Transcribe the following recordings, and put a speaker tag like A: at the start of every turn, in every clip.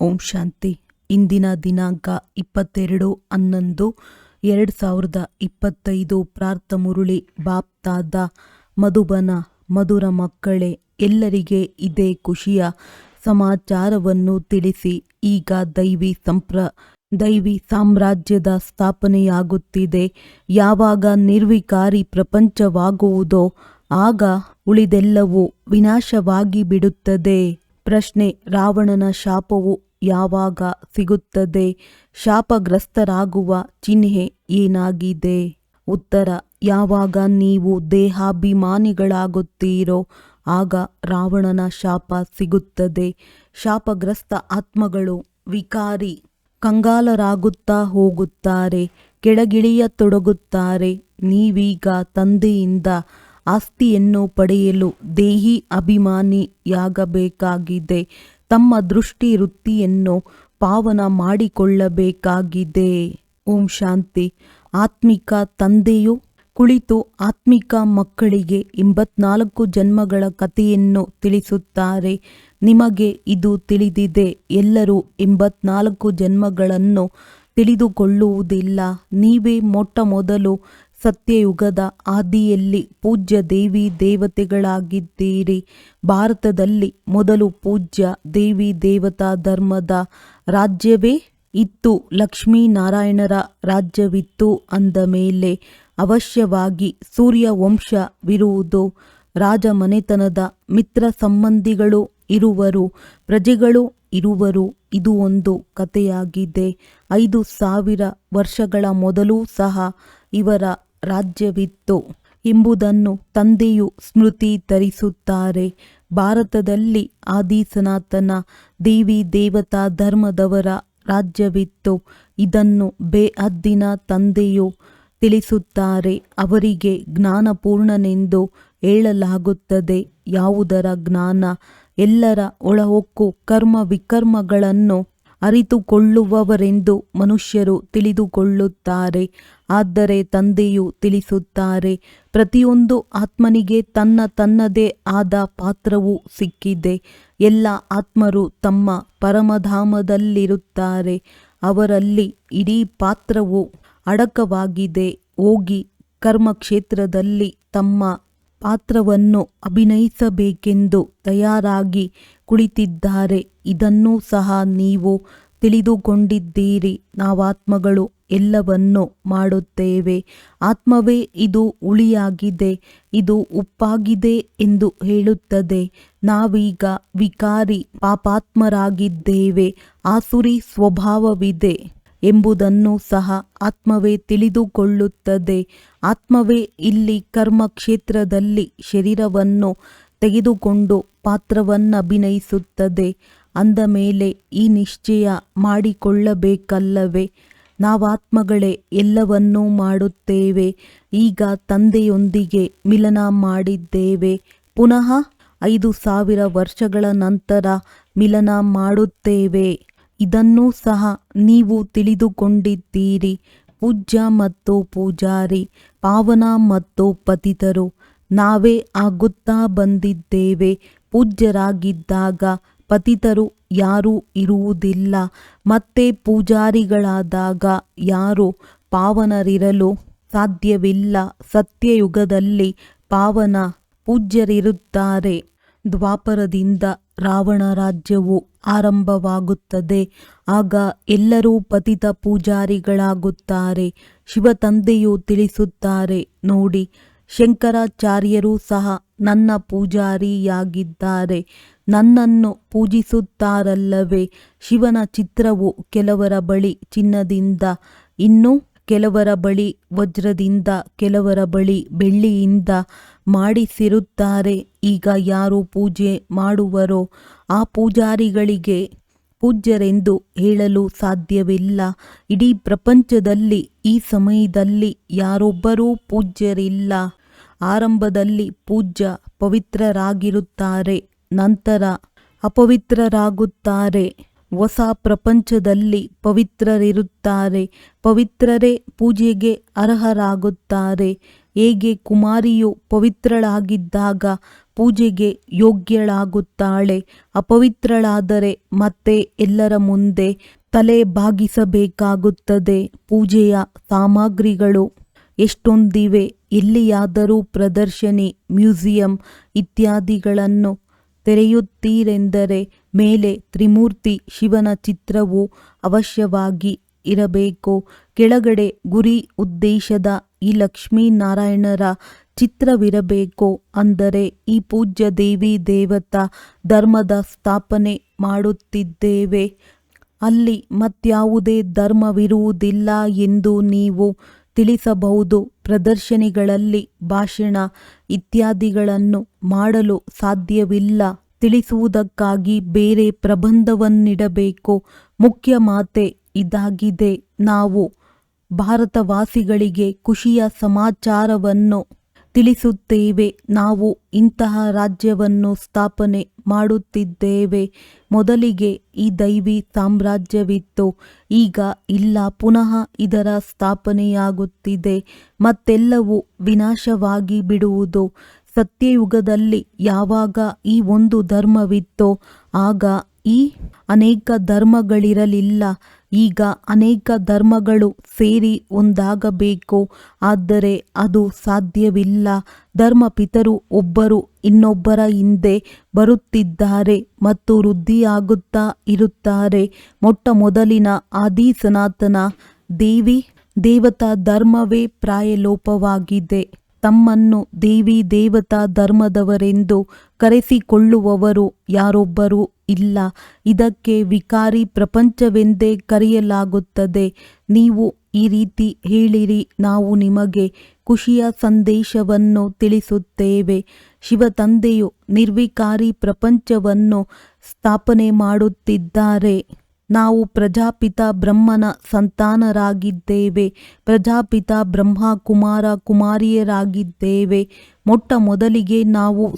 A: ಓಂ ಶಾಂತಿ. ಇಂದಿನ ದಿನಾಂಕ 22/11/2025. ಪ್ರಾರ್ಥ ಮುರುಳಿ ಬಾಪ್ತಾದ ಮಧುಬನ. ಮಧುರ ಮಕ್ಕಳೇ, ಎಲ್ಲರಿಗೆ ಇದೇ ಖುಷಿಯ ಸಮಾಚಾರವನ್ನು ತಿಳಿಸಿ. ಈಗ ದೈವಿ ಸಾಮ್ರಾಜ್ಯದ ಸ್ಥಾಪನೆಯಾಗುತ್ತಿದೆ. ಯಾವಾಗ ನಿರ್ವಿಕಾರಿ ಪ್ರಪಂಚವಾಗುವುದೋ ಆಗ ಉಳಿದೆಲ್ಲವೂ ವಿನಾಶವಾಗಿ ಬಿಡುತ್ತದೆ. ಪ್ರಶ್ನೆ: ರಾವಣನ ಶಾಪವು ಯಾವಾಗ ಸಿಗುತ್ತದೆ? ಶಾಪಗ್ರಸ್ತರಾಗುವ ಚಿಹ್ನೆ ಏನಾಗಿದೆ? ಉತ್ತರ: ಯಾವಾಗ ನೀವು ದೇಹಾಭಿಮಾನಿಗಳಾಗುತ್ತೀರೋ ಆಗ ರಾವಣನ ಶಾಪ ಸಿಗುತ್ತದೆ. ಶಾಪಗ್ರಸ್ತ ಆತ್ಮಗಳು ವಿಕಾರಿ, ಕಂಗಾಲರಾಗುತ್ತಾ ಹೋಗುತ್ತಾರೆ, ಕೆಳಗಿಳಿಯತೊಡಗುತ್ತಾರೆ. ನೀವೀಗ ತಂದೆಯಿಂದ ಆಸ್ತಿಯನ್ನು ಪಡೆಯಲು ದೇಹಿ ಅಭಿಮಾನಿಯಾಗಬೇಕಾಗಿದೆ. ತಮ್ಮ ದೃಷ್ಟಿ ವೃತ್ತಿಯನ್ನು ಪಾವನ ಮಾಡಿಕೊಳ್ಳಬೇಕಾಗಿದೆ. ಓಂ ಶಾಂತಿ. ಆತ್ಮಿಕ ತಂದೆಯು ಕುಳಿತು ಆತ್ಮಿಕ ಮಕ್ಕಳಿಗೆ 84 ಜನ್ಮಗಳ ಕಥೆಯನ್ನು ತಿಳಿಸುತ್ತಾರೆ. ನಿಮಗೆ ಇದು ತಿಳಿದಿದೆ. ಎಲ್ಲರೂ 84 ಜನ್ಮಗಳನ್ನು ತಿಳಿದುಕೊಳ್ಳುವುದಿಲ್ಲ. ನೀವೇ ಮೊಟ್ಟಮೊದಲು ಸತ್ಯಯುಗದ ಆದಿಯಲ್ಲಿ ಪೂಜ್ಯ ದೇವಿ ದೇವತೆಗಳಾಗಿದ್ದೀರಿ. ಭಾರತದಲ್ಲಿ ಮೊದಲು ಪೂಜ್ಯ ದೇವಿ ದೇವತಾ ಧರ್ಮದ ರಾಜ್ಯವೇ ಇತ್ತು. ಲಕ್ಷ್ಮೀನಾರಾಯಣರ ರಾಜ್ಯವಿತ್ತು ಅಂದ ಮೇಲೆ ಅವಶ್ಯವಾಗಿ ಸೂರ್ಯವಂಶವಿರುವುದು. ರಾಜಮನೆತನದ ಮಿತ್ರ ಸಂಬಂಧಿಗಳು ಇರುವರು, ಪ್ರಜೆಗಳು ಇರುವರು. ಇದು ಒಂದು ಕಥೆಯಾಗಿದೆ. 5000 ವರ್ಷಗಳ ಮೊದಲೂ ಸಹ ಇವರ ರಾಜ್ಯವಿತ್ತು ಎಂಬುದನ್ನು ತಂದೆಯು ಸ್ಮೃತಿ ತರಿಸುತ್ತಾರೆ. ಭಾರತದಲ್ಲಿ ಆದಿ ಸನಾತನ ದೇವಿ ದೇವತಾ ಧರ್ಮದವರ ರಾಜ್ಯವಿತ್ತು. ಇದನ್ನು ಬೇಅದ್ದಿನ ತಂದೆಯು ತಿಳಿಸುತ್ತಾರೆ. ಅವರಿಗೆ ಜ್ಞಾನಪೂರ್ಣನೆಂದು ಹೇಳಲಾಗುತ್ತದೆ. ಯಾವುದರ ಜ್ಞಾನ? ಎಲ್ಲರ ಒಳಹೊಕ್ಕು ಕರ್ಮ ವಿಕರ್ಮಗಳನ್ನು ಅರಿತುಕೊಳ್ಳುವವರೆಂದು ಮನುಷ್ಯರು ತಿಳಿದುಕೊಳ್ಳುತ್ತಾರೆ. ಆದರೆ ತಂದೆಯು ತಿಳಿಸುತ್ತಾರೆ, ಪ್ರತಿಯೊಂದು ಆತ್ಮನಿಗೆ ತನ್ನದೇ ಆದ ಪಾತ್ರವು ಸಿಕ್ಕಿದೆ. ಎಲ್ಲ ಆತ್ಮರು ತಮ್ಮ ಪರಮಧಾಮದಲ್ಲಿರುತ್ತಾರೆ. ಅವರಲ್ಲಿ ಇಡೀ ಪಾತ್ರವು ಅಡಕವಾಗಿದೆ. ಹೋಗಿ ಕರ್ಮಕ್ಷೇತ್ರದಲ್ಲಿ ತಮ್ಮ ಪಾತ್ರವನ್ನು ಅಭಿನಯಿಸಬೇಕೆಂದು ತಯಾರಾಗಿ ಕುಳಿತಿದ್ದಾರೆ. ಇದನ್ನೂ ಸಹ ನೀವು ತಿಳಿದುಕೊಂಡಿದ್ದೀರಿ. ನಾವಾತ್ಮಗಳು ಎಲ್ಲವನ್ನೂ ಮಾಡುತ್ತೇವೆ. ಆತ್ಮವೇ ಇದು ಹುಳಿಯಾಗಿದೆ, ಇದು ಉಪ್ಪಾಗಿದೆ ಎಂದು ಹೇಳುತ್ತದೆ. ನಾವೀಗ ವಿಕಾರಿ ಪಾಪಾತ್ಮರಾಗಿದ್ದೇವೆ, ಆಸುರಿ ಸ್ವಭಾವವಿದೆ ಎಂಬುದನ್ನು ಸಹ ಆತ್ಮವೇ ತಿಳಿದುಕೊಳ್ಳುತ್ತದೆ. ಆತ್ಮವೇ ಇಲ್ಲಿ ಕರ್ಮಕ್ಷೇತ್ರದಲ್ಲಿ ಶರೀರವನ್ನು ತೆಗೆದುಕೊಂಡು ಪಾತ್ರವನ್ನಭಿನಯಿಸುತ್ತದೆ. ಅಂದ ಮೇಲೆ ಈ ನಿಶ್ಚಯ ಮಾಡಿಕೊಳ್ಳಬೇಕಲ್ಲವೇ? ನಾವಾತ್ಮಗಳೇ ಎಲ್ಲವನ್ನೂ ಮಾಡುತ್ತೇವೆ. ಈಗ ತಂದೆಯೊಂದಿಗೆ ಮಿಲನ ಮಾಡಿದ್ದೇವೆ. ಪುನಃ 5000 ವರ್ಷಗಳ ನಂತರ ಮಿಲನ ಮಾಡುತ್ತೇವೆ. ಇದನ್ನೂ ಸಹ ನೀವು ತಿಳಿದುಕೊಂಡಿದ್ದೀರಿ. ಪೂಜ್ಯ ಮತ್ತು ಪೂಜಾರಿ, ಪಾವನ ಮತ್ತು ಪತಿತರು ನಾವೇ ಆಗುತ್ತಾ ಬಂದಿದ್ದೇವೆ. ಪೂಜ್ಯರಾಗಿದ್ದಾಗ ಪತಿತರು ಯಾರೂ ಇರುವುದಿಲ್ಲ. ಮತ್ತೆ ಪೂಜಾರಿಗಳಾದಾಗ ಯಾರೂ ಪಾವನರಿರಲು ಸಾಧ್ಯವಿಲ್ಲ. ಸತ್ಯಯುಗದಲ್ಲಿ ಪಾವನ ಪೂಜ್ಯರಿರುತ್ತಾರೆ. ದ್ವಾಪರದಿಂದ ರಾವಣ ರಾಜ್ಯವು ಆರಂಭವಾಗುತ್ತದೆ. ಆಗ ಎಲ್ಲರೂ ಪತಿತ ಪೂಜಾರಿಗಳಾಗುತ್ತಾರೆ. ಶಿವತಂದೆಯು ತಿಳಿಸುತ್ತಾರೆ, ನೋಡಿ, ಶಂಕರಾಚಾರ್ಯರು ಸಹ ನನ್ನ ಪೂಜಾರಿಯಾಗಿದ್ದಾರೆ. ನನ್ನನ್ನು ಪೂಜಿಸುತ್ತಾರಲ್ಲವೇ? ಶಿವನ ಚಿತ್ರವು ಕೆಲವರ ಬಳಿ ಚಿನ್ನದಿಂದ, ಇನ್ನು ಕೆಲವರ ಬಳಿ ವಜ್ರದಿಂದ, ಕೆಲವರ ಬಳಿ ಬೆಳ್ಳಿಯಿಂದ ಮಾಡಿಸಿರುತ್ತಾರೆ. ಈಗ ಯಾರು ಪೂಜೆ ಮಾಡುವರೋ ಆ ಪೂಜಾರಿಗಳಿಗೆ ಪೂಜ್ಯರೆಂದು ಹೇಳಲು ಸಾಧ್ಯವಿಲ್ಲ. ಇಡೀ ಪ್ರಪಂಚದಲ್ಲಿ ಈ ಸಮಯದಲ್ಲಿ ಯಾರೊಬ್ಬರೂ ಪೂಜ್ಯರಿಲ್ಲ. ಆರಂಭದಲ್ಲಿ ಪೂಜ್ಯ ಪವಿತ್ರರಾಗಿರುತ್ತಾರೆ, ನಂತರ ಅಪವಿತ್ರರಾಗುತ್ತಾರೆ. ಹೊಸ ಪ್ರಪಂಚದಲ್ಲಿ ಪವಿತ್ರರಿರುತ್ತಾರೆ. ಪವಿತ್ರರೇ ಪೂಜೆಗೆ ಅರ್ಹರಾಗುತ್ತಾರೆ. ಹೇಗೆ ಕುಮಾರಿಯು ಪವಿತ್ರಳಾಗಿದ್ದಾಗ ಪೂಜೆಗೆ ಯೋಗ್ಯಳಾಗುತ್ತಾಳೆ. ಅಪವಿತ್ರಳಾದರೆ ಮತ್ತೆ ಎಲ್ಲರ ಮುಂದೆ ತಲೆ ಬಾಗಿಸಬೇಕಾಗುತ್ತದೆ. ಪೂಜೆಯ ಸಾಮಗ್ರಿಗಳು ಎಷ್ಟೊಂದಿವೆ. ಎಲ್ಲಿಯಾದರೂ ಪ್ರದರ್ಶನಿ, ಮ್ಯೂಸಿಯಂ ಇತ್ಯಾದಿಗಳನ್ನು ತೆರೆಯುತ್ತೀರೆಂದರೆ ಮೇಲೆ ತ್ರಿಮೂರ್ತಿ ಶಿವನ ಚಿತ್ರವು ಅವಶ್ಯವಾಗಿ ಇರಬೇಕು. ಕೆಳಗಡೆ ಗುರಿ ಉದ್ದೇಶದ ಈ ಲಕ್ಷ್ಮೀನಾರಾಯಣರ ಚಿತ್ರವಿರಬೇಕು. ಅಂದರೆ ಈ ಪೂಜ್ಯ ದೇವಿ ದೇವತಾ ಧರ್ಮದ ಸ್ಥಾಪನೆ ಮಾಡುತ್ತಿದ್ದೇವೆ, ಅಲ್ಲಿ ಮತ್ಯಾವುದೇ ಧರ್ಮವಿರುವುದಿಲ್ಲ ಎಂದು ನೀವು ತಿಳಿಸಬಹುದು. ಪ್ರದರ್ಶನಿಗಳಲ್ಲಿ ಭಾಷಣ ಇತ್ಯಾದಿಗಳನ್ನು ಮಾಡಲು ಸಾಧ್ಯವಿಲ್ಲ. ತಿಳಿಸುವುದಕ್ಕಾಗಿ ಬೇರೆ ಪ್ರಬಂಧವನ್ನಿಡಬೇಕು. ಮುಖ್ಯ ಮಾತೆ ಇದಾಗಿದೆ. ನಾವು ಭಾರತವಾಸಿಗಳಿಗೆ ಖುಷಿಯ ಸಮಾಚಾರವನ್ನು ತಿಳಿಸುತ್ತೇವೆ. ನಾವು ಇಂತಹ ರಾಜ್ಯವನ್ನು ಸ್ಥಾಪನೆ ಮಾಡುತ್ತಿದ್ದೇವೆ. ಮೊದಲಿಗೆ ಈ ದೈವಿ ಸಾಮ್ರಾಜ್ಯವಿತ್ತು, ಈಗ ಇಲ್ಲ. ಪುನಃ ಇದರ ಸ್ಥಾಪನೆಯಾಗುತ್ತಿದೆ. ಮತ್ತೆಲ್ಲವೂ ವಿನಾಶವಾಗಿ ಬಿಡುವುದು. ಸತ್ಯಯುಗದಲ್ಲಿ ಯಾವಾಗ ಈ ಒಂದು ಧರ್ಮವಿತ್ತೋ ಆಗ ಈ ಅನೇಕ ಧರ್ಮಗಳಿರಲಿಲ್ಲ. ಈಗ ಅನೇಕ ಧರ್ಮಗಳು ಸೇರಿ ಒಂದಾಗಬೇಕು, ಆದರೆ ಅದು ಸಾಧ್ಯವಿಲ್ಲ. ಧರ್ಮಪಿತರು ಒಬ್ಬರು ಇನ್ನೊಬ್ಬರ ಹಿಂದೆ ಬರುತ್ತಿದ್ದಾರೆ ಮತ್ತು ವೃದ್ಧಿಯಾಗುತ್ತಾ ಇರುತ್ತಾರೆ. ಮೊಟ್ಟ ಮೊದಲಿನ ಆದಿ ಸನಾತನ ದೇವಿ ದೇವತಾ ಧರ್ಮವೇ ಪ್ರಾಯಲೋಪವಾಗಿದೆ. ತಮ್ಮನ್ನು ದೇವಿ ದೇವತಾ ಧರ್ಮದವರೆಂದು ಕರೆಸಿಕೊಳ್ಳುವವರು ಯಾರೊಬ್ಬರೂ ಇಲ್ಲ. ಇದಕ್ಕೆ ವಿಕಾರಿ ಪ್ರಪಂಚವೆಂದೇ ಕರೆಯಲಾಗುತ್ತದೆ. ನೀವು ಈ ರೀತಿ ಹೇಳಿರಿ, ನಾವು ನಿಮಗೆ ಖುಷಿಯ ಸಂದೇಶವನ್ನು ತಿಳಿಸುತ್ತೇವೆ. ಶಿವತಂದೆಯು ನಿರ್ವಿಕಾರಿ ಪ್ರಪಂಚವನ್ನು ಸ್ಥಾಪನೆ ಮಾಡುತ್ತಿದ್ದಾರೆ. ನಾವು ಪ್ರಜಾಪಿತ ಬ್ರಹ್ಮನ ಸಂತಾನರಾಗಿದ್ದೇವೆ. ಪ್ರಜಾಪಿತ ಬ್ರಹ್ಮ ಕುಮಾರ ಕುಮಾರಿಯರಾಗಿದ್ದೇವೆ. ಮೊಟ್ಟ ಮೊದಲಿಗೆ ನಾವು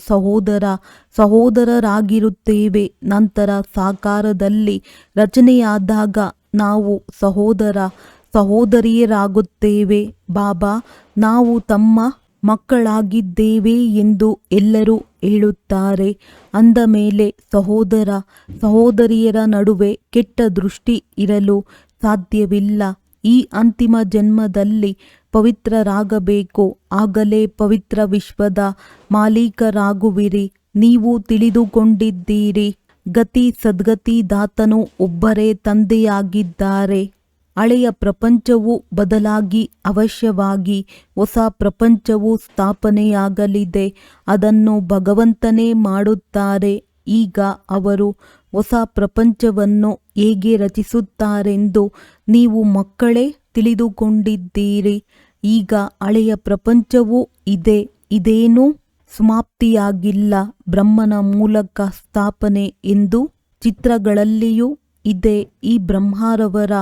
A: ಸಹೋದರರಾಗಿರುತ್ತೇವೆ. ನಂತರ ಸಾಕಾರದಲ್ಲಿ ರಚನೆಯಾದಾಗ ನಾವು ಸಹೋದರಿಯರಾಗುತ್ತೇವೆ. ಬಾಬಾ ನಾವು ತಮ್ಮ ಮಕ್ಕಳಾಗಿದ್ದೇವೆ ಎಂದು ಎಲ್ಲರೂ ಹೇಳುತ್ತಾರೆ. ಅಂದ ಮೇಲೆ ಸಹೋದರಿಯರ ನಡುವೆ ಕೆಟ್ಟ ದೃಷ್ಟಿ ಇರಲು ಸಾಧ್ಯವಿಲ್ಲ. ಈ ಅಂತಿಮ ಜನ್ಮದಲ್ಲಿ ಪವಿತ್ರರಾಗಬೇಕು, ಆಗಲೇ ಪವಿತ್ರ ವಿಶ್ವದ ಮಾಲೀಕರಾಗುವಿರಿ. ನೀವು ತಿಳಿದುಕೊಂಡಿದ್ದೀರಿ, ಗತಿ ಸದ್ಗತಿ ದಾತನು ಒಬ್ಬರೇ ತಂದೆಯಾಗಿದ್ದಾರೆ. ಹಳೆಯ ಪ್ರಪಂಚವು ಬದಲಾಗಿ ಅವಶ್ಯವಾಗಿ ಹೊಸ ಪ್ರಪಂಚವು ಸ್ಥಾಪನೆಯಾಗಲಿದೆ. ಅದನ್ನು ಭಗವಂತನೇ ಮಾಡುತ್ತಾರೆ. ಈಗ ಅವರು ಹೊಸ ಪ್ರಪಂಚವನ್ನು ಹೇಗೆ ರಚಿಸುತ್ತಾರೆಂದು ನೀವು ಮಕ್ಕಳೇ ತಿಳಿದುಕೊಂಡಿದ್ದೀರಿ. ಈಗ ಹಳೆಯ ಪ್ರಪಂಚವೂ ಇದೆ, ಇದೇನೂ ಸಮಾಪ್ತಿಯಾಗಿಲ್ಲ. ಬ್ರಹ್ಮನ ಮೂಲಕ ಸ್ಥಾಪನೆ ಎಂದು ಚಿತ್ರಗಳಲ್ಲಿಯೂ ಇದೆ. ಈ ಬ್ರಹ್ಮರವರ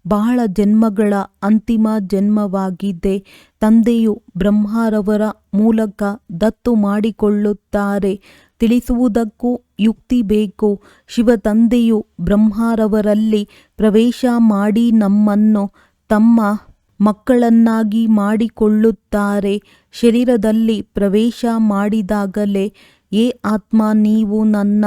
A: ಬಹಳ ಜನ್ಮಗಳ ಅಂತಿಮ ಜನ್ಮವಾಗಿದೆ. ತಂದೆಯು ಬ್ರಹ್ಮರವರ ಮೂಲಕ ದತ್ತು ಮಾಡಿಕೊಳ್ಳುತ್ತಾರೆ. ತಿಳಿಸುವುದಕ್ಕೂ ಯುಕ್ತಿ ಬೇಕು. ಶಿವತಂದೆಯು ಬ್ರಹ್ಮರವರಲ್ಲಿ ಪ್ರವೇಶ ಮಾಡಿ ನಮ್ಮನ್ನು ತಮ್ಮ ಮಕ್ಕಳನ್ನಾಗಿ ಮಾಡಿಕೊಳ್ಳುತ್ತಾರೆ. ಶರೀರದಲ್ಲಿ ಪ್ರವೇಶ ಮಾಡಿದಾಗಲೇ ಏ ಆತ್ಮ ನೀವು ನನ್ನ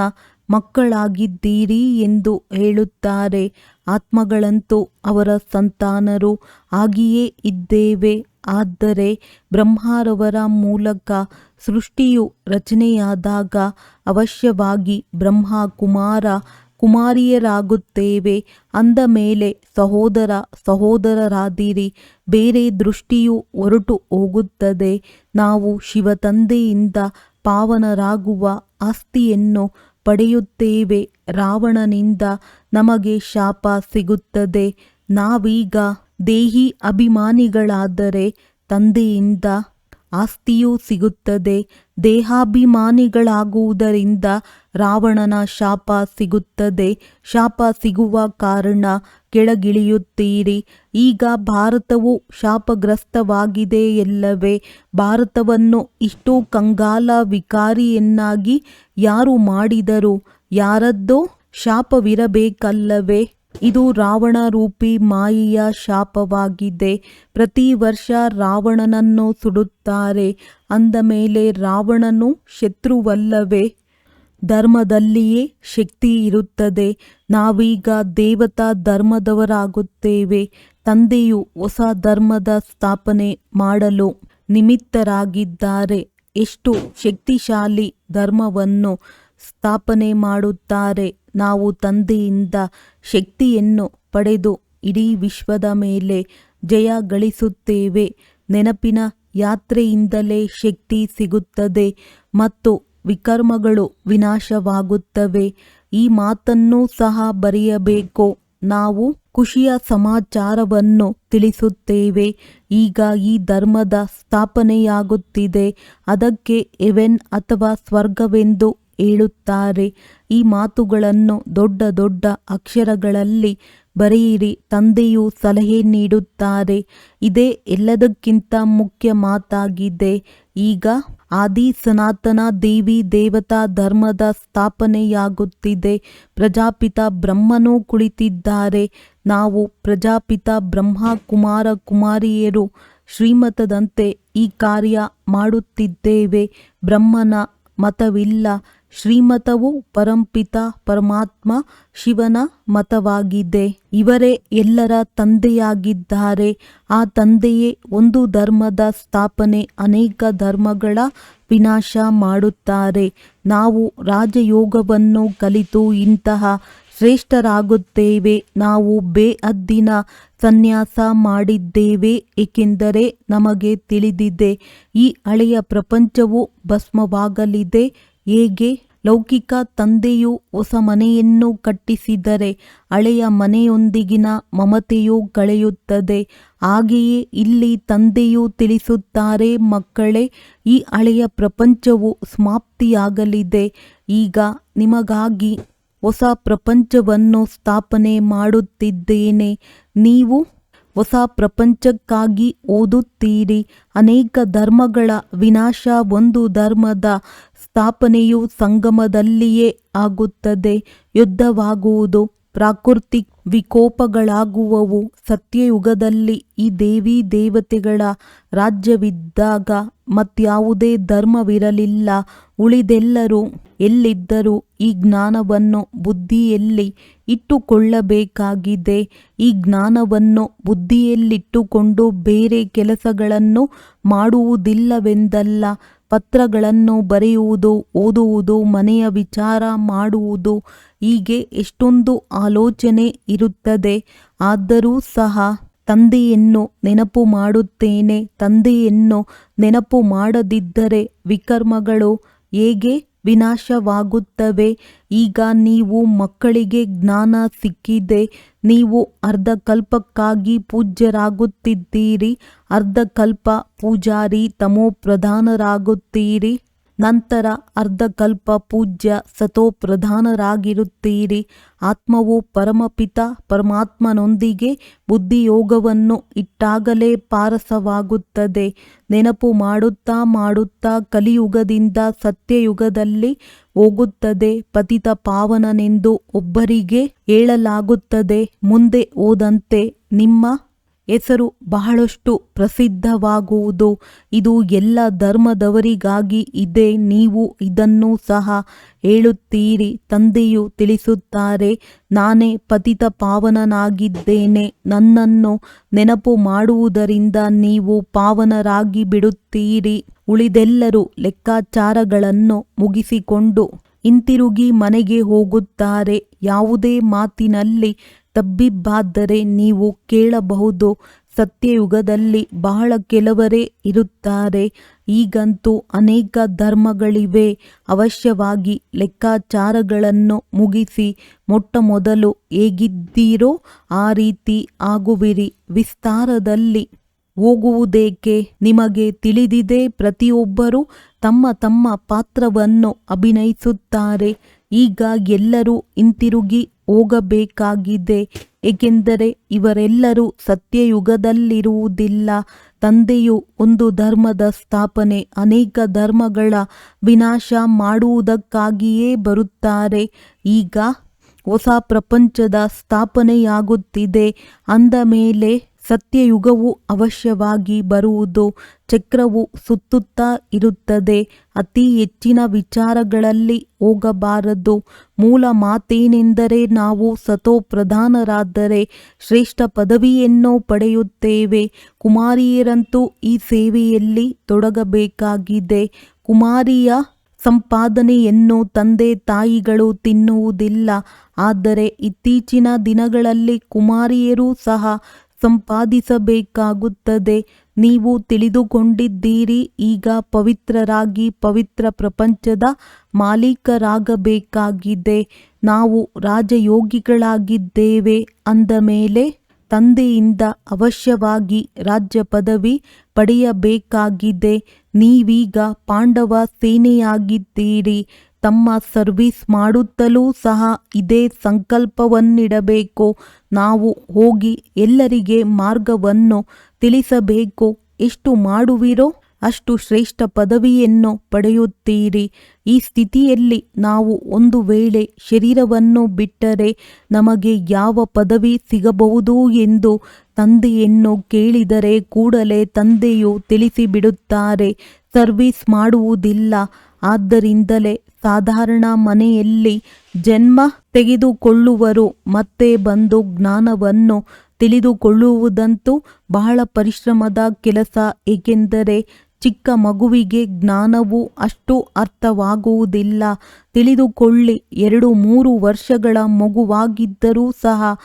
A: ಮಕ್ಕಳಾಗಿದ್ದೀರಿ ಎಂದು ಹೇಳುತ್ತಾರೆ. ಆತ್ಮಗಳಂತೂ ಅವರ ಸಂತಾನರು ಆಗಿಯೇ ಇದ್ದೇವೆ. ಆದರೆ ಬ್ರಹ್ಮರವರ ಮೂಲಕ ಸೃಷ್ಟಿಯು ರಚನೆಯಾದಾಗ ಅವಶ್ಯವಾಗಿ ಬ್ರಹ್ಮ ಕುಮಾರ ಕುಮಾರಿಯರಾಗುತ್ತೇವೆ. ಅಂದ ಮೇಲೆ ಸಹೋದರರಾದಿರಿ. ಬೇರೆ ದೃಷ್ಟಿಯು ಹೊರಟು ಹೋಗುತ್ತದೆ. ನಾವು ಶಿವತಂದೆಯಿಂದ ಪಾವನರಾಗುವ ಆಸ್ತಿಯನ್ನು ಪಡೆಯುತ್ತೇವೆ. ರಾವಣನಿಂದ ನಮಗೆ ಶಾಪ ಸಿಗುತ್ತದೆ. ನಾವೀಗ ದೇಹಿ ಅಭಿಮಾನಿಗಳಾದರೆ ತಂದೆಯಿಂದ ಆಸ್ತಿಯೂ ಸಿಗುತ್ತದೆ. ದೇಹಾಭಿಮಾನಿಗಳಾಗುವುದರಿಂದ ರಾವಣನ ಶಾಪ ಸಿಗುತ್ತದೆ. ಶಾಪ ಸಿಗುವ ಕಾರಣ ಕೆಳಗಿಳಿಯುತ್ತೀರಿ. ಈಗ ಭಾರತವು ಶಾಪಗ್ರಸ್ತವಾಗಿದೆಯಲ್ಲವೇ? ಭಾರತವನ್ನು ಇಷ್ಟು ಕಂಗಾಲ ವಿಕಾರಿಯನ್ನಾಗಿ ಯಾರು ಮಾಡಿದರು? ಯಾರದ್ದೋ ಶಾಪವಿರಬೇಕಲ್ಲವೇ? ಇದು ರಾವಣ ರೂಪಿ ಮಾಯೆಯ ಶಾಪವಾಗಿದೆ. ಪ್ರತಿ ವರ್ಷ ರಾವಣನನ್ನು ಸುಡುತ್ತಾರೆ. ಅಂದ ಮೇಲೆ ರಾವಣನು ಶತ್ರುವಲ್ಲವೇ? ಧರ್ಮದಲ್ಲಿಯೇ ಶಕ್ತಿ ಇರುತ್ತದೆ. ನಾವೀಗ ದೇವತಾ ಧರ್ಮದವರಾಗುತ್ತೇವೆ. ತಂದೆಯು ಹೊಸ ಧರ್ಮದ ಸ್ಥಾಪನೆ ಮಾಡಲು ನಿಮಿತ್ತರಾಗಿದ್ದಾರೆ. ಎಷ್ಟು ಶಕ್ತಿಶಾಲಿ ಧರ್ಮವನ್ನು ಸ್ಥಾಪನೆ ಮಾಡುತ್ತಾರೆ. ನಾವು ತಂದೆಯಿಂದ ಶಕ್ತಿಯನ್ನು ಪಡೆದು ಇಡೀ ವಿಶ್ವದ ಮೇಲೆ ಜಯ ಗಳಿಸುತ್ತೇವೆ. ನೆನಪಿನ ಯಾತ್ರೆಯಿಂದಲೇ ಶಕ್ತಿ ಸಿಗುತ್ತದೆ ಮತ್ತು ವಿಕರ್ಮಗಳು ವಿನಾಶವಾಗುತ್ತವೆ. ಈ ಮಾತನ್ನು ಸಹ ಬರೆಯಬೇಕು. ನಾವು ಖುಷಿಯ ಸಮಾಚಾರವನ್ನು ತಿಳಿಸುತ್ತೇವೆ. ಈಗ ಈ ಧರ್ಮದ ಸ್ಥಾಪನೆಯಾಗುತ್ತಿದೆ. ಅದಕ್ಕೆ ಹೆವೆನ್ ಅಥವಾ ಸ್ವರ್ಗವೆಂದು ಹೇಳುತ್ತಾರೆ. ಈ ಮಾತುಗಳನ್ನು ದೊಡ್ಡ ದೊಡ್ಡ ಅಕ್ಷರಗಳಲ್ಲಿ ಬರೆಯಿರಿ. ತಂದೆಯು ಸಲಹೆ ನೀಡುತ್ತಾರೆ. ಇದೇ ಎಲ್ಲದಕ್ಕಿಂತ ಮುಖ್ಯ ಮಾತಾಗಿದೆ. ಈಗ ಆದಿ ಸನಾತನ ದೇವಿ ದೇವತಾ ಧರ್ಮದ ಸ್ಥಾಪನೆಯಾಗುತ್ತಿದೆ. ಪ್ರಜಾಪಿತ ಬ್ರಹ್ಮನೂ ಕುಳಿತಿದ್ದಾರೆ. ನಾವು ಪ್ರಜಾಪಿತ ಬ್ರಹ್ಮ ಕುಮಾರ ಕುಮಾರಿಯರು ಶ್ರೀಮತದಂತೆ ಈ ಕಾರ್ಯ ಮಾಡುತ್ತಿದ್ದೇವೆ. ಬ್ರಹ್ಮನ ಮತವಿಲ್ಲ. ಶ್ರೀಮತವು ಪರಂಪಿತ ಪರಮಾತ್ಮ ಶಿವನ ಮತವಾಗಿದೆ. ಇವರೇ ಎಲ್ಲರ ತಂದೆಯಾಗಿದ್ದಾರೆ. ಆ ತಂದೆಯೇ ಒಂದು ಧರ್ಮದ ಸ್ಥಾಪನೆ, ಅನೇಕ ಧರ್ಮಗಳ ವಿನಾಶ ಮಾಡುತ್ತಾರೆ. ನಾವು ರಾಜಯೋಗವನ್ನು ಕಲಿತು ಇಂತಹ ಶ್ರೇಷ್ಠರಾಗುತ್ತೇವೆ. ನಾವು ಬೇಅದ್ದಿನ ಸನ್ಯಾಸ ಮಾಡಿದ್ದೇವೆ, ಏಕೆಂದರೆ ನಮಗೆ ತಿಳಿದಿದೆ ಈ ಹಳೆಯ ಪ್ರಪಂಚವು ಭಸ್ಮವಾಗಲಿದೆ. ಹೇಗೆ ಲೌಕಿಕ ತಂದೆಯು ಹೊಸ ಮನೆಯನ್ನು ಕಟ್ಟಿಸಿದರೆ ಹಳೆಯ ಮನೆಯೊಂದಿಗಿನ ಮಮತೆಯು ಕಳೆಯುತ್ತದೆ, ಹಾಗೆಯೇ ಇಲ್ಲಿ ತಂದೆಯು ತಿಳಿಸುತ್ತಾರೆ, ಮಕ್ಕಳೇ, ಈ ಹಳೆಯ ಪ್ರಪಂಚವು ಸಮಾಪ್ತಿಯಾಗಲಿದೆ. ಈಗ ನಿಮಗಾಗಿ ಹೊಸ ಪ್ರಪಂಚವನ್ನು ಸ್ಥಾಪನೆ ಮಾಡುತ್ತಿದ್ದೇನೆ. ನೀವು ಹೊಸ ಪ್ರಪಂಚಕ್ಕಾಗಿ ಓದುತ್ತೀರಿ. ಅನೇಕ ಧರ್ಮಗಳ ವಿನಾಶ, ಒಂದು ಧರ್ಮದ ಸ್ಥಾಪನೆಯು ಸಂಗಮದಲ್ಲಿಯೇ ಆಗುತ್ತದೆ. ಯುದ್ಧವಾಗುವುದು, ಪ್ರಾಕೃತಿಕ ವಿಕೋಪಗಳಾಗುವವು. ಸತ್ಯಯುಗದಲ್ಲಿ ಈ ದೇವಿ ದೇವತೆಗಳ ರಾಜ್ಯವಿದ್ದಾಗ ಮತ್ಯಾವುದೇ ಧರ್ಮವಿರಲಿಲ್ಲ. ಉಳಿದೆಲ್ಲರೂ ಎಲ್ಲಿದ್ದರೂ ಈ ಜ್ಞಾನವನ್ನು ಬುದ್ಧಿಯಲ್ಲಿ ಇಟ್ಟುಕೊಳ್ಳಬೇಕಾಗಿದೆ. ಈ ಜ್ಞಾನವನ್ನು ಬುದ್ಧಿಯಲ್ಲಿಟ್ಟುಕೊಂಡು ಬೇರೆ ಕೆಲಸಗಳನ್ನು ಮಾಡುವುದಿಲ್ಲವೆಂದಲ್ಲ. ಪತ್ರಗಳನ್ನು ಬರೆಯುವುದು, ಓದುವುದು, ಮನೆಯ ವಿಚಾರ ಮಾಡುವುದು, ಹೀಗೆ ಎಷ್ಟೊಂದು ಆಲೋಚನೆ ಇರುತ್ತದೆ. ಆದರೂ ಸಹ ತಂದೆಯನ್ನು ನೆನಪು ಮಾಡುತ್ತೇನೆ. ತಂದೆಯನ್ನು ನೆನಪು ಮಾಡದಿದ್ದರೆ ವಿಕರ್ಮಗಳು ಹೇಗೆ ವಿನಾಶವಾಗುತ್ತವೆ? ಈಗ ನೀವು ಮಕ್ಕಳಿಗೆ ಜ್ಞಾನ ಸಿಕ್ಕಿದೆ. ನೀವು ಅರ್ಧಕಲ್ಪಕ್ಕಾಗಿ ಪೂಜ್ಯರಾಗುತ್ತಿದ್ದೀರಿ. ಅರ್ಧಕಲ್ಪ ಪೂಜಾರಿ ತಮೋಪ್ರಧಾನರಾಗುತ್ತೀರಿ. ನಂತರ ಅರ್ಧಕಲ್ಪ ಪೂಜ್ಯ ಸತೋಪ್ರಧಾನರಾಗಿರುತ್ತೀರಿ. ಆತ್ಮವು ಪರಮಪಿತ ಪರಮಾತ್ಮನೊಂದಿಗೆ ಬುದ್ಧಿಯೋಗವನ್ನು ಇಟ್ಟಾಗಲೇ ಪಾರಸವಾಗುತ್ತದೆ. ನೆನಪು ಮಾಡುತ್ತಾ ಮಾಡುತ್ತಾ ಕಲಿಯುಗದಿಂದ ಸತ್ಯಯುಗದಲ್ಲಿ ಹೋಗುತ್ತದೆ. ಪತಿತ ಪಾವನನೆಂದು ಒಬ್ಬರಿಗೆ ಹೇಳಲಾಗುತ್ತದೆ. ಮುಂದೆ ಹೋದಂತೆ ನಿಮ್ಮ ಹೆಸರು ಬಹಳಷ್ಟು ಪ್ರಸಿದ್ಧವಾಗುವುದು. ಇದು ಎಲ್ಲ ಧರ್ಮದವರಿಗಾಗಿ ಇದೆ. ನೀವು ಇದನ್ನು ಸಹ ಹೇಳುತ್ತೀರಿ. ತಂದೆಯು ತಿಳಿಸುತ್ತಾರೆ, ನಾನೇ ಪತಿತ ಪಾವನನಾಗಿದ್ದೇನೆ. ನನ್ನನ್ನು ನೆನಪು ಮಾಡುವುದರಿಂದ ನೀವು ಪಾವನರಾಗಿ ಬಿಡುತ್ತೀರಿ. ಉಳಿದೆಲ್ಲರೂ ಲೆಕ್ಕಾಚಾರಗಳನ್ನು ಮುಗಿಸಿಕೊಂಡು ಹಿಂತಿರುಗಿ ಮನೆಗೆ ಹೋಗುತ್ತಾರೆ. ಯಾವುದೇ ಮಾತಿನಲ್ಲಿ ತಬ್ಬಿಬ್ಬಾದರೆ ನೀವು ಕೇಳಬಹುದು. ಸತ್ಯಯುಗದಲ್ಲಿ ಬಹಳ ಕೆಲವರೇ ಇರುತ್ತಾರೆ. ಈಗಂತೂ ಅನೇಕ ಧರ್ಮಗಳಿವೆ. ಅವಶ್ಯವಾಗಿ ಲೆಕ್ಕಾಚಾರಗಳನ್ನು ಮುಗಿಸಿ ಮೊಟ್ಟಮೊದಲು ಹೇಗಿದ್ದೀರೋ ಆ ರೀತಿ ಆಗುವಿರಿ. ವಿಸ್ತಾರದಲ್ಲಿ ಹೋಗುವುದೇಕೆ? ನಿಮಗೆ ತಿಳಿದಿದೆ, ಪ್ರತಿಯೊಬ್ಬರೂ ತಮ್ಮ ತಮ್ಮ ಪಾತ್ರವನ್ನು ಅಭಿನಯಿಸುತ್ತಾರೆ. ಈಗ ಎಲ್ಲರೂ ಹಿಂತಿರುಗಿ ಹೋಗಬೇಕಾಗಿದೆ, ಏಕೆಂದರೆ ಇವರೆಲ್ಲರೂ ಸತ್ಯಯುಗದಲ್ಲಿರುವುದಿಲ್ಲ. ತಂದೆಯು ಒಂದು ಧರ್ಮದ ಸ್ಥಾಪನೆ, ಅನೇಕ ಧರ್ಮಗಳ ವಿನಾಶ ಮಾಡುವುದಕ್ಕಾಗಿಯೇ ಬರುತ್ತಾರೆ. ಈಗ ಹೊಸ ಪ್ರಪಂಚದ ಸ್ಥಾಪನೆಯಾಗುತ್ತಿದೆ. ಅಂದ ಮೇಲೆ ಸತ್ಯಯುಗವು ಅವಶ್ಯವಾಗಿ ಬರುವುದು. ಚಕ್ರವು ಸುತ್ತುತ್ತಾ ಇರುತ್ತದೆ. ಅತಿ ಹೆಚ್ಚಿನ ವಿಚಾರಗಳಲ್ಲಿ ಹೋಗಬಾರದು. ಮೂಲ ಮಾತೇನೆಂದರೆ ನಾವು ಸತೋಪ್ರಧಾನರಾದರೆ ಶ್ರೇಷ್ಠ ಪದವಿಯನ್ನು ಪಡೆಯುತ್ತೇವೆ. ಕುಮಾರಿಯರಂತೂ ಈ ಸೇವೆಯಲ್ಲಿ ತೊಡಗಬೇಕಾಗಿದೆ. ಕುಮಾರಿಯ ಸಂಪಾದನೆಯನ್ನು ತಂದೆ ತಾಯಿಗಳು ತಿನ್ನುವುದಿಲ್ಲ. ಆದರೆ ಇತ್ತೀಚಿನ ದಿನಗಳಲ್ಲಿ ಕುಮಾರಿಯರೂ ಸಹ ಸಂಪಾದಿಸಬೇಕಾಗುತ್ತದೆ. ನೀವು ತಿಳಿದುಕೊಂಡಿದ್ದೀರಿ, ಈಗ ಪವಿತ್ರರಾಗಿ ಪವಿತ್ರ ಪ್ರಪಂಚದ ಮಾಲೀಕರಾಗಬೇಕಾಗಿದೆ. ನಾವು ರಾಜಯೋಗಿಗಳಾಗಿದ್ದೇವೆ ಅಂದ ಮೇಲೆ ತಂದೆಯಿಂದ ಅವಶ್ಯವಾಗಿ ರಾಜ್ಯ ಪದವಿ ಪಡೆಯಬೇಕಾಗಿದೆ. ನೀವೀಗ ಪಾಂಡವ ಸೇನೆಯಾಗಿದ್ದೀರಿ. ತಮ್ಮ ಸರ್ವಿಸ್ ಮಾಡುತ್ತಲೂ ಸಹ ಇದೇ ಸಂಕಲ್ಪವನ್ನಿಡಬೇಕು. ನಾವು ಹೋಗಿ ಎಲ್ಲರಿಗೆ ಮಾರ್ಗವನ್ನು ತಿಳಿಸಬೇಕು. ಎಷ್ಟು ಮಾಡುವಿರೋ ಅಷ್ಟು ಶ್ರೇಷ್ಠ ಪದವಿಯನ್ನು ಪಡೆಯುತ್ತೀರಿ. ಈ ಸ್ಥಿತಿಯಲ್ಲಿ ನಾವು ಒಂದು ವೇಳೆ ಶರೀರವನ್ನು ಬಿಟ್ಟರೆ ನಮಗೆ ಯಾವ ಪದವಿ ಸಿಗಬಹುದು ಎಂದು ತಂದೆಯನ್ನು ಕೇಳಿದರೆ ಕೂಡಲೇ ತಂದೆಯು ತಿಳಿಸಿಬಿಡುತ್ತಾರೆ, ಸರ್ವಿಸ್ ಮಾಡುವುದಿಲ್ಲ. ಆದ್ದರಿಂದಲೇ ಸಾಧಾರಣ ಮನೆಯಲ್ಲಿ ಜನ್ಮ ತೆಗೆದುಕೊಳ್ಳುವರು. ಮತ್ತೆ ಬಂದು ಜ್ಞಾನವನ್ನು ತಿಳಿದುಕೊಳ್ಳುವುದಂತೂ ಬಹಳ ಪರಿಶ್ರಮದ ಕೆಲಸ. ಏಕೆಂದರೆ ಚಿಕ್ಕ ಮಗುವಿಗೆ ಜ್ಞಾನವು ಅಷ್ಟು ಅರ್ಥವಾಗುವುದಿಲ್ಲ. ತಿಳಿದುಕೊಳ್ಳಿ, 2-3 ವರ್ಷಗಳ ಮಗುವಾಗಿದ್ದರೂ ಸಹ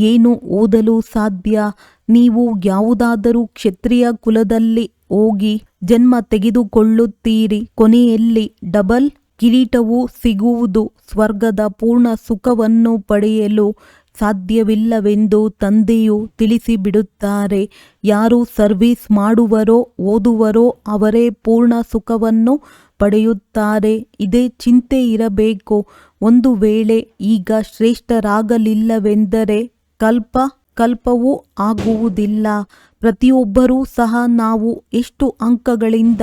A: ಏನು ಓದಲು ಸಾಧ್ಯ? ನೀವು ಯಾವುದಾದರೂ ಕ್ಷತ್ರಿಯ ಕುಲದಲ್ಲಿ ಹೋಗಿ ಜನ್ಮ ತೆಗೆದುಕೊಳ್ಳುತ್ತೀರಿ. ಕೊನೆಯಲ್ಲಿ ಡಬಲ್ ಕಿರೀಟವು ಸಿಗುವುದು. ಸ್ವರ್ಗದ ಪೂರ್ಣ ಸುಖವನ್ನು ಪಡೆಯಲು ಸಾಧ್ಯವಿಲ್ಲವೆಂದು ತಂದೆಯು ತಿಳಿಸಿಬಿಡುತ್ತಾರೆ. ಯಾರು ಸರ್ವಿಸ್ ಮಾಡುವರೋ ಓದುವರೋ ಅವರೇ ಪೂರ್ಣ ಸುಖವನ್ನು ಪಡೆಯುತ್ತಾರೆ. ಇದೇ ಚಿಂತೆ ಇರಬೇಕು. ಒಂದು ವೇಳೆ ಈಗ ಶ್ರೇಷ್ಠರಾಗಲಿಲ್ಲವೆಂದರೆ ಕಲ್ಪವೂ ಆಗುವುದಿಲ್ಲ. ಪ್ರತಿಯೊಬ್ಬರೂ ಸಹ ನಾವು ಎಷ್ಟು ಅಂಕಗಳಿಂದ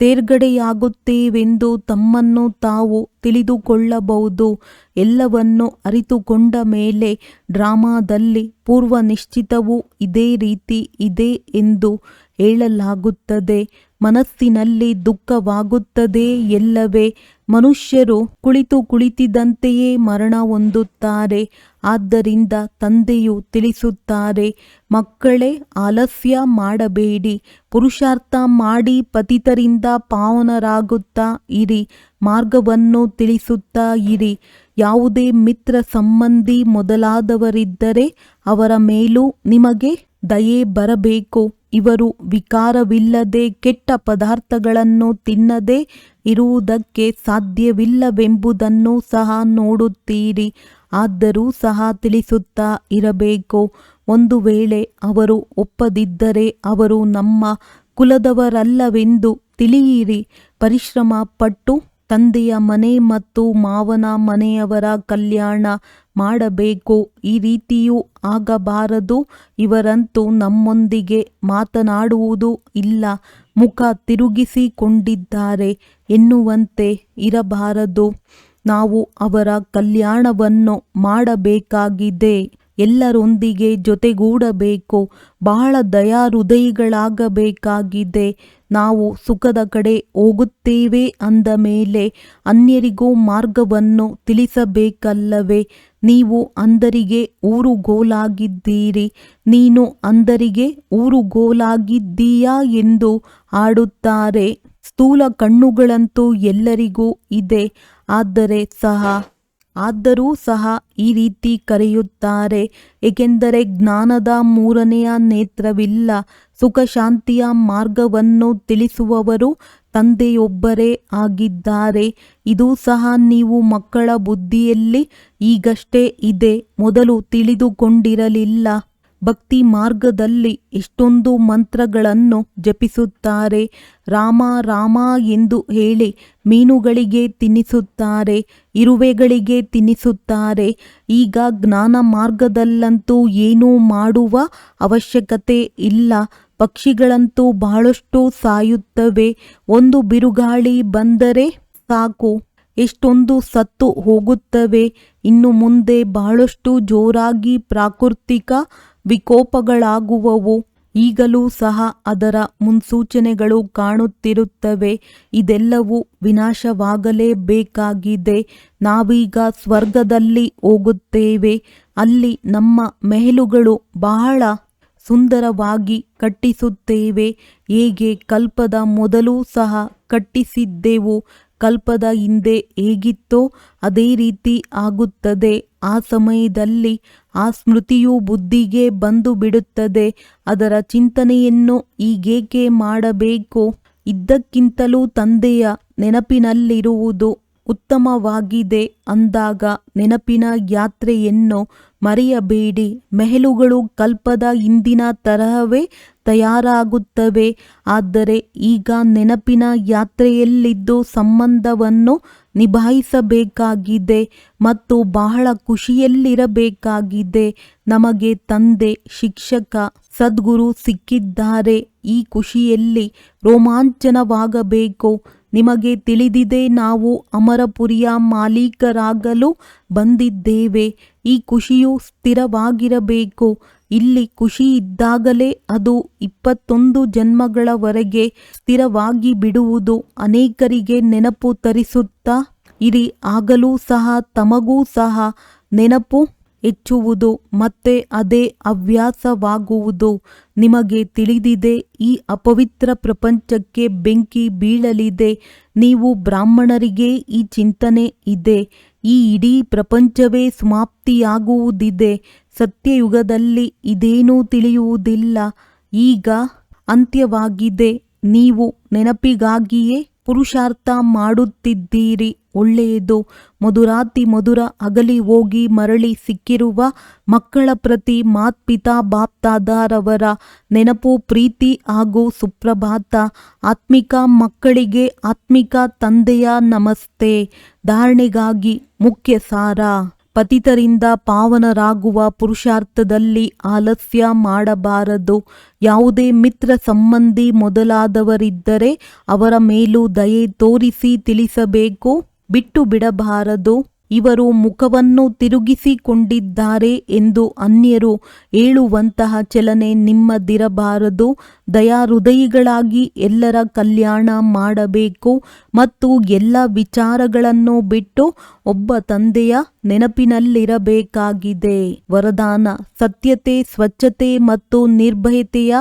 A: ತೇರ್ಗಡೆಯಾಗುತ್ತೇವೆಂದು ತಮ್ಮನ್ನು ತಾವು ತಿಳಿದುಕೊಳ್ಳಬಹುದು. ಎಲ್ಲವನ್ನು ಅರಿತುಕೊಂಡ ಮೇಲೆ ಡ್ರಾಮಾದಲ್ಲಿ ಪೂರ್ವ ನಿಶ್ಚಿತವು ಇದೇ ರೀತಿ ಇದೆ ಎಂದು ಹೇಳಲಾಗುತ್ತದೆ. ಮನಸ್ಸಿನಲ್ಲಿ ದುಃಖವಾಗುತ್ತದೆ ಎಲ್ಲವೇ. ಮನುಷ್ಯರು ಕುಳಿತಿದ್ದಂತೆಯೇ ಮರಣ ಹೊಂದುತ್ತಾರೆ. ಆದ್ದರಿಂದ ತಂದೆಯು ತಿಳಿಸುತ್ತಾರೆ, ಮಕ್ಕಳೇ, ಆಲಸ್ಯ ಮಾಡಬೇಡಿ. ಪುರುಷಾರ್ಥ ಮಾಡಿ ಪತಿತರಿಂದ ಪಾವನರಾಗುತ್ತಾ ಇರಿ. ಮಾರ್ಗವನ್ನು ತಿಳಿಸುತ್ತಾ ಇರಿ. ಯಾವುದೇ ಮಿತ್ರ ಸಂಬಂಧಿ ಮೊದಲಾದವರಿದ್ದರೆ ಅವರ ಮೇಲೂ ನಿಮಗೆ ದಯೆ ಬರಬೇಕು. ಇವರು ವಿಕಾರವಿಲ್ಲದೆ ಕೆಟ್ಟ ಪದಾರ್ಥಗಳನ್ನು ತಿನ್ನದೆ ಇರುವುದಕ್ಕೆ ಸಾಧ್ಯವಿಲ್ಲವೆಂಬುದನ್ನು ಸಹ ನೋಡುತ್ತೀರಿ. ಆದರೂ ಸಹ ತಿಳಿಸುತ್ತಾ ಇರಬೇಕು. ಒಂದು ವೇಳೆ ಅವರು ಒಪ್ಪದಿದ್ದರೆ ಅವರು ನಮ್ಮ ಕುಲದವರಲ್ಲವೆಂದು ತಿಳಿಯಿರಿ. ಪರಿಶ್ರಮ ಪಟ್ಟು ತಂದೆಯ ಮನೆ ಮತ್ತು ಮಾವನ ಮನೆಯವರ ಕಲ್ಯಾಣ ಮಾಡಬೇಕು. ಈ ರೀತಿಯೂ ಆಗಬಾರದು. ಇವರಂತೂ ನಮ್ಮೊಂದಿಗೆ ಮಾತನಾಡುವುದೂ ಇಲ್ಲ, ಮುಖ ತಿರುಗಿಸಿಕೊಂಡಿದ್ದಾರೆ ಎನ್ನುವಂತೆ ಇರಬಾರದು. ನಾವು ಅವರ ಕಲ್ಯಾಣವನ್ನು ಮಾಡಬೇಕಾಗಿದೆ. ಎಲ್ಲರೊಂದಿಗೆ ಜೊತೆಗೂಡಬೇಕು. ಬಹಳ ದಯಾಹೃದಯಿಗಳಾಗಬೇಕಾಗಿದೆ. ನಾವು ಸುಖದ ಕಡೆ ಹೋಗುತ್ತೇವೆ ಅಂದ ಮೇಲೆ ಅನ್ಯರಿಗೂ ಮಾರ್ಗವನ್ನು ತಿಳಿಸಬೇಕಲ್ಲವೇ? ನೀವು ಅಂಧರಿಗೆ ಊರುಗೋಲಾಗಿದ್ದೀರಿ. ನೀನು ಅಂಧರಿಗೆ ಊರುಗೋಲಾಗಿದ್ದೀಯಾ ಎಂದು ಆಡುತ್ತಾರೆ. ಸ್ಥೂಲ ಕಣ್ಣುಗಳಂತೂ ಎಲ್ಲರಿಗೂ ಇದೆ. ಆದರೂ ಸಹ ಈ ರೀತಿ ಕರೆಯುತ್ತಾರೆ, ಏಕೆಂದರೆ ಜ್ಞಾನದ 3ನೆಯ ನೇತ್ರವಿಲ್ಲ. ಸುಖ ಶಾಂತಿಯ ಮಾರ್ಗವನ್ನು ತಿಳಿಸುವವರು ತಂದೆಯೊಬ್ಬರೇ ಆಗಿದ್ದಾರೆ. ಇದು ಸಹ ನೀವು ಮಕ್ಕಳ ಬುದ್ಧಿಯಲ್ಲಿ ಈಗಷ್ಟೇ ಇದೆ, ಮೊದಲು ತಿಳಿದುಕೊಂಡಿರಲಿಲ್ಲ. ಭಕ್ತಿ ಮಾರ್ಗದಲ್ಲಿ ಎಷ್ಟೊಂದು ಮಂತ್ರಗಳನ್ನು ಜಪಿಸುತ್ತಾರೆ. ರಾಮ ರಾಮ ಎಂದು ಹೇಳಿ ಮೀನುಗಳಿಗೆ ತಿನ್ನಿಸುತ್ತಾರೆ, ಇರುವೆಗಳಿಗೆ ತಿನ್ನಿಸುತ್ತಾರೆ. ಈಗ ಜ್ಞಾನ ಮಾರ್ಗದಲ್ಲಂತೂ ಏನೂ ಮಾಡುವ ಅವಶ್ಯಕತೆ ಇಲ್ಲ. ಪಕ್ಷಿಗಳಂತೂ ಬಹಳಷ್ಟು ಸಾಯುತ್ತವೆ. ಒಂದು ಬಿರುಗಾಳಿ ಬಂದರೆ ಸಾಕು, ಎಷ್ಟೊಂದು ಸತ್ತು ಹೋಗುತ್ತವೆ. ಇನ್ನು ಮುಂದೆ ಬಹಳಷ್ಟು ಜೋರಾಗಿ ಪ್ರಾಕೃತಿಕ ವಿಕೋಪಗಳಾಗುವವು. ಈಗಲೂ ಸಹ ಅದರ ಮುನ್ಸೂಚನೆಗಳು ಕಾಣುತ್ತಿರುತ್ತವೆ. ಇದೆಲ್ಲವೂ ವಿನಾಶವಾಗಲೇಬೇಕಾಗಿದೆ. ನಾವೀಗ ಸ್ವರ್ಗದಲ್ಲಿ ಹೋಗುತ್ತೇವೆ. ಅಲ್ಲಿ ನಮ್ಮ ಮೆಹಲುಗಳು ಬಹಳ ಸುಂದರವಾಗಿ ಕಟ್ಟಿಸುತ್ತೇವೆ. ಹೇಗೆ ಕಲ್ಪದ ಮೊದಲು ಸಹ ಕಟ್ಟಿಸಿದ್ದೆವು, ಕಲ್ಪದ ಹಿಂದೆ ಹೇಗಿತ್ತೋ ಅದೇ ರೀತಿ ಆಗುತ್ತದೆ. ಆ ಸಮಯದಲ್ಲಿ ಆ ಸ್ಮೃತಿಯು ಬುದ್ಧಿಗೆ ಬಂದು ಬಿಡುತ್ತದೆ. ಅದರ ಚಿಂತನೆಯನ್ನು ಈಗೇಕೆ ಮಾಡಬೇಕು? ಇದ್ದಕ್ಕಿಂತಲೂ ತಂದೆಯ ನೆನಪಿನಲ್ಲಿರುವುದು ಉತ್ತಮವಾಗಿದೆ ಅಂದಾಗ ನೆನಪಿನ ಯಾತ್ರೆಯನ್ನು ಮರೆಯಬೇಡಿ. ಮೆಹಲುಗಳು ಕಲ್ಪದ ಹಿಂದಿನ ತರಹವೇ ತಯಾರಾಗುತ್ತವೆ. ಆದರೆ ಈಗ ನೆನಪಿನ ಯಾತ್ರೆಯಲ್ಲಿದ್ದು ಸಂಬಂಧವನ್ನು ನಿಭಾಯಿಸಬೇಕಾಗಿದೆ ಮತ್ತು ಬಹಳ ಖುಷಿಯಲ್ಲಿರಬೇಕಾಗಿದೆ. ನಮಗೆ ತಂದೆ, ಶಿಕ್ಷಕ, ಸದ್ಗುರು ಸಿಕ್ಕಿದ್ದಾರೆ. ಈ ಖುಷಿಯಲ್ಲಿ ರೋಮಾಂಚನವಾಗಬೇಕು. ನಿಮಗೆ ತಿಳಿದಿದೆ, ನಾವು ಅಮರಪುರಿಯ ಮಾಲೀಕರಾಗಲು ಬಂದಿದ್ದೇವೆ. ಈ ಖುಷಿಯು ಸ್ಥಿರವಾಗಿರಬೇಕು. ಇಲ್ಲಿ ಖುಷಿ ಇದ್ದಾಗಲೇ ಅದು 21 ಜನ್ಮಗಳವರೆಗೆ ಸ್ಥಿರವಾಗಿ ಬಿಡುವುದು. ಅನೇಕರಿಗೆ ನೆನಪು ತರಿಸುತ್ತಾ ಇರಿ. ಆಗಲೂ ಸಹ ತಮಗೂ ಸಹ ನೆನಪು ಹೆಚ್ಚುವುದು. ಮತ್ತೆ ಅದೇ ಹವ್ಯಾಸವಾಗುವುದು. ನಿಮಗೆ ತಿಳಿದಿದೆ, ಈ ಅಪವಿತ್ರ ಪ್ರಪಂಚಕ್ಕೆ ಬೆಂಕಿ ಬೀಳಲಿದೆ. ನೀವು ಬ್ರಾಹ್ಮಣರಿಗೆ ಈ ಚಿಂತನೆ ಇದೆ. ಈ ಇಡೀ ಪ್ರಪಂಚವೇ ಸಮಾಪ್ತಿಯಾಗುವುದಿದೆ. ಸತ್ಯಯುಗದಲ್ಲಿ ಇದೇನೂ ತಿಳಿಯುವುದಿಲ್ಲ. ಈಗ ಅಂತ್ಯವಾಗಿದೆ. ನೀವು ನೆನಪಿಗಾಗಿಯೇ ಪುರುಷಾರ್ಥ ಮಾಡುತ್ತಿದ್ದೀರಿ. ಒಳ್ಳೆಯದು. ಮಧುರಾತಿ ಮಧುರ ಅಗಲಿ ಹೋಗಿ ಮರಳಿ ಸಿಕ್ಕಿರುವ ಮಕ್ಕಳ ಪ್ರತಿ ಮಾತ್ಪಿತಾ ಬಾಪ್ದಾದಾರವರ ನೆನಪು, ಪ್ರೀತಿ ಹಾಗೂ ಸುಪ್ರಭಾತ. ಆತ್ಮಿಕ ಮಕ್ಕಳಿಗೆ ಆತ್ಮಿಕ ತಂದೆಯ ನಮಸ್ತೆ. ಧಾರಣೆಗಾಗಿ ಮುಖ್ಯ ಸಾರ. ಪತಿತರಿಂದ ಪಾವನರಾಗುವ ಪುರುಷಾರ್ಥದಲ್ಲಿ ಆಲಸ್ಯ ಮಾಡಬಾರದು. ಯಾವುದೇ ಮಿತ್ರ, ಸಂಬಂಧಿ ಮೊದಲಾದವರಿದ್ದರೆ ಅವರ ಮೇಲೂ ದಯೆ ತೋರಿಸಿ ತಿಳಿಸಬೇಕು. ಬಿಟ್ಟು ಬಿಡಬಾರದು. ಇವರು ಮುಖವನ್ನು ತಿರುಗಿಸಿಕೊಂಡಿದ್ದಾರೆ ಎಂದು ಅನ್ಯರು ಹೇಳುವಂತಹ ಚಲನೆ ನಿಮ್ಮದಿರಬಾರದು. ದಯಾಹೃದಯಿಗಳಾಗಿ ಎಲ್ಲರ ಕಲ್ಯಾಣ ಮಾಡಬೇಕು ಮತ್ತು ಎಲ್ಲ ವಿಚಾರಗಳನ್ನು ಬಿಟ್ಟು ಒಬ್ಬ ತಂದೆಯ ನೆನಪಿನಲ್ಲಿರಬೇಕಾಗಿದೆ. ವರದಾನ: ಸತ್ಯತೆ, ಸ್ವಚ್ಛತೆ ಮತ್ತು ನಿರ್ಭಯತೆಯ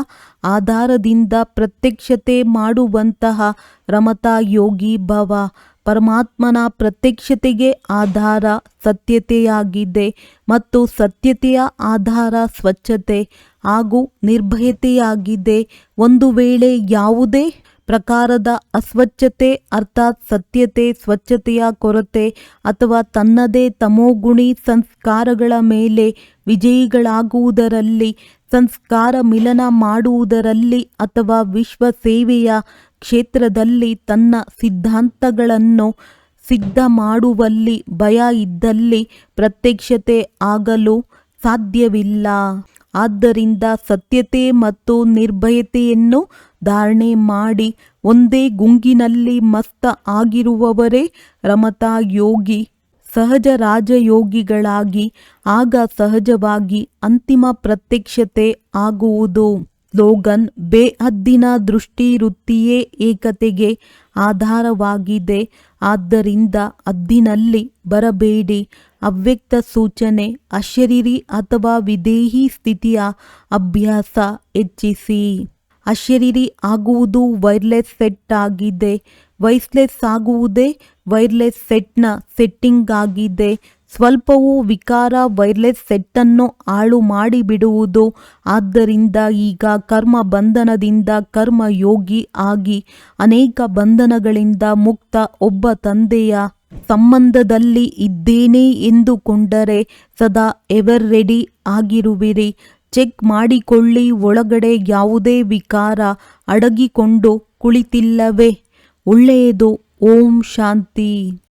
A: ಆಧಾರದಿಂದ ಪ್ರತ್ಯಕ್ಷತೆ ಮಾಡುವಂತಹ ರಮತಾ ಯೋಗಿ ಭವ. ಪರಮಾತ್ಮನ ಪ್ರತ್ಯಕ್ಷತೆಗೆ ಆಧಾರ ಸತ್ಯತೆಯಾಗಿದೆ ಮತ್ತು ಸತ್ಯತೆಯ ಆಧಾರ ಸ್ವಚ್ಛತೆ ಹಾಗೂ ನಿರ್ಭಯತೆಯಾಗಿದೆ. ಒಂದು ವೇಳೆ ಯಾವುದೇ ಪ್ರಕಾರದ ಅಸ್ವಚ್ಛತೆ ಅರ್ಥಾತ್ ಸತ್ಯತೆ, ಸ್ವಚ್ಛತೆಯ ಕೊರತೆ ಅಥವಾ ತನ್ನದೇ ತಮೋಗುಣಿ ಸಂಸ್ಕಾರಗಳ ಮೇಲೆ ವಿಜಯಿಗಳಾಗುವುದರಲ್ಲಿ, ಸಂಸ್ಕಾರ ಮಿಲನ ಮಾಡುವುದರಲ್ಲಿ ಅಥವಾ ವಿಶ್ವ ಸೇವೆಯ ಕ್ಷೇತ್ರದಲ್ಲಿ ತನ್ನ ಸಿದ್ಧಾಂತಗಳನ್ನು ಸಿದ್ಧ ಮಾಡುವಲ್ಲಿ ಭಯ ಇದ್ದಲ್ಲಿ ಪ್ರತ್ಯಕ್ಷತೆ ಆಗಲು ಸಾಧ್ಯವಿಲ್ಲ. ಆದ್ದರಿಂದ ಸತ್ಯತೆ ಮತ್ತು ನಿರ್ಭಯತೆಯನ್ನು ಧಾರಣೆ ಮಾಡಿ ಒಂದೇ ಗುಂಗಿನಲ್ಲಿ ಮಸ್ತ ಆಗಿರುವವರೇ ರಮತಾ ಯೋಗಿ. ಸಹಜ ರಾಜಯೋಗಿಗಳಾಗಿ ಆಗ ಸಹಜವಾಗಿ ಅಂತಿಮ ಪ್ರತ್ಯಕ್ಷತೆ ಆಗುವುದು. ಸ್ಲೋಗನ್: ಬೇಹದ್ದಿನ ದೃಷ್ಟಿ ವೃತ್ತಿಯೇ ಏಕತೆಗೆ ಆಧಾರವಾಗಿದೆ. ಆದ್ದರಿಂದ ಹದ್ದಿನಲ್ಲಿ ಬರಬೇಡಿ. ಅವ್ಯಕ್ತ ಸೂಚನೆ: ಅಶರೀರಿ ಅಥವಾ ವಿದೇಹಿ ಸ್ಥಿತಿಯ ಅಭ್ಯಾಸ ಹೆಚ್ಚಿಸಿ. ಅಶರೀರಿ ಆಗುವುದು ವೈರ್ಲೆಸ್ ಸೆಟ್ ಆಗಿದೆ. ವೈರ್ಲೆಸ್ ಆಗುವುದೇ ವೈರ್ಲೆಸ್ ಸೆಟ್ನ ಸೆಟ್ಟಿಂಗ್ ಆಗಿದೆ. ಸ್ವಲ್ಪವೂ ವಿಕಾರ ವೈರ್ಲೆಸ್ ಸೆಟ್ಟನ್ನು ಹಾಳು ಮಾಡಿಬಿಡುವುದು. ಆದ್ದರಿಂದ ಈಗ ಕರ್ಮ ಬಂಧನದಿಂದ ಕರ್ಮಯೋಗಿ ಆಗಿ ಅನೇಕ ಬಂಧನಗಳಿಂದ ಮುಕ್ತ ಒಬ್ಬ ತಂದೆಯ ಸಂಬಂಧದಲ್ಲಿ ಇದ್ದೇನೆ ಎಂದುಕೊಂಡರೆ ಸದಾ ಎವರ್ ರೆಡಿ ಆಗಿರುವಿರಿ. ಚೆಕ್ ಮಾಡಿಕೊಳ್ಳಿ, ಒಳಗಡೆ ಯಾವುದೇ ವಿಕಾರ ಅಡಗಿಕೊಂಡು ಕುಳಿತಿಲ್ಲವೇ? ಒಳ್ಳೆಯದು. ಓಂ ಶಾಂತಿ.